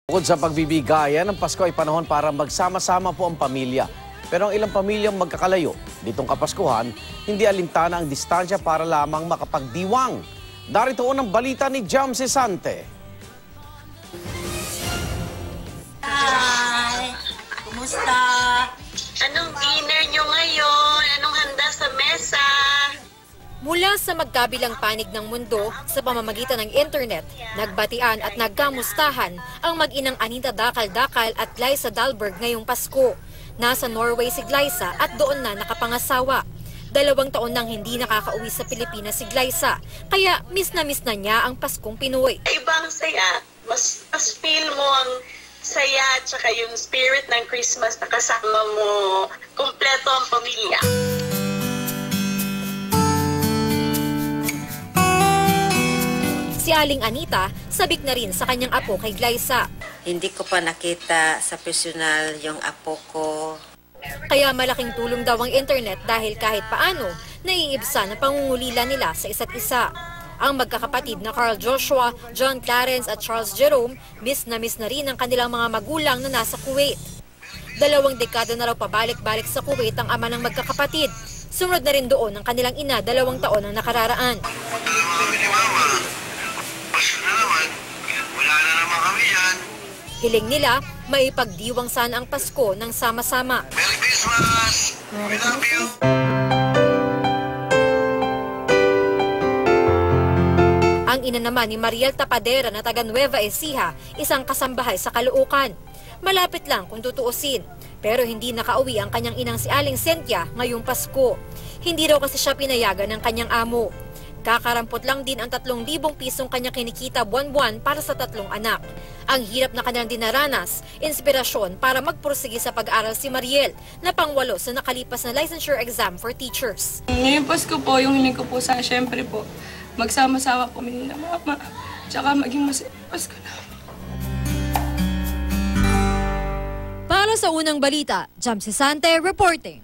Bukod sa pagbibigayan, ang Pasko ay panahon para magsama-sama po ang pamilya. Pero ang ilang pamilyang magkakalayo, ditong Kapaskuhan, hindi alintana ang distansya para lamang makapagdiwang. Darito ang balita ni Jam Cesante. Hi! Kumusta? Anong dinner nyo ngayon? Anong handa sa mesa? Mula sa magkabilang panig ng mundo sa pamamagitan ng internet, nagbatian at nagkamustahan ang mag-inang Anita Dakal-Dakal at Glyza Dahlberg ngayong Pasko. Nasa Norway si Glyza at doon na nakapangasawa. 2 taon nang hindi nakakauwi sa Pilipinas si Glyza, kaya miss na niya ang Paskong Pinoy. Ibang saya. Mas feel mo ang saya at saka yung spirit ng Christmas na kasama mo. Kompleto ang pamilya. Si Aling Anita, sabik na rin sa kanyang apo kay Glyza. Hindi ko pa nakita sa personal yung apo ko. Kaya malaking tulong daw ang internet dahil kahit paano, naiibsan ang pangungulila nila sa isa't isa. Ang magkakapatid na Carl Joshua, John Clarence at Charles Jerome, miss na rin ang kanilang mga magulang na nasa Kuwait. 2 dekada na raw pabalik-balik sa Kuwait ang ama ng magkakapatid. Sumunod na rin doon ang kanilang ina 2 taon ang nakararaan. Wala na naman kami yan. Hiling nila, maipagdiwang sana ang Pasko ng sama-sama. Merry Christmas! We love you! Ang ina naman ni Mariel Tapadera na taga Nueva Ecija, isang kasambahay sa Caloocan. Malapit lang kung tutuusin, pero hindi nakauwi ang kanyang inang si Aling Cynthia ngayong Pasko. Hindi raw kasi siya pinayagan ng kanyang amo. Kakarampot lang din ang 3,000 pisong kanya kinikita buwan-buwan para sa 3 anak. Ang hirap na kanyang dinaranas, inspirasyon para magpursige sa pag-aaral si Mariel na pang-8 sa nakalipas na licensure exam for teachers. Ngayong Pasko po, yung hiling ko po sana, syempre po, magsama-sama po kami ng mama, tsaka maging masaya Pasko na. Para sa unang balita, Jam Cesante reporting.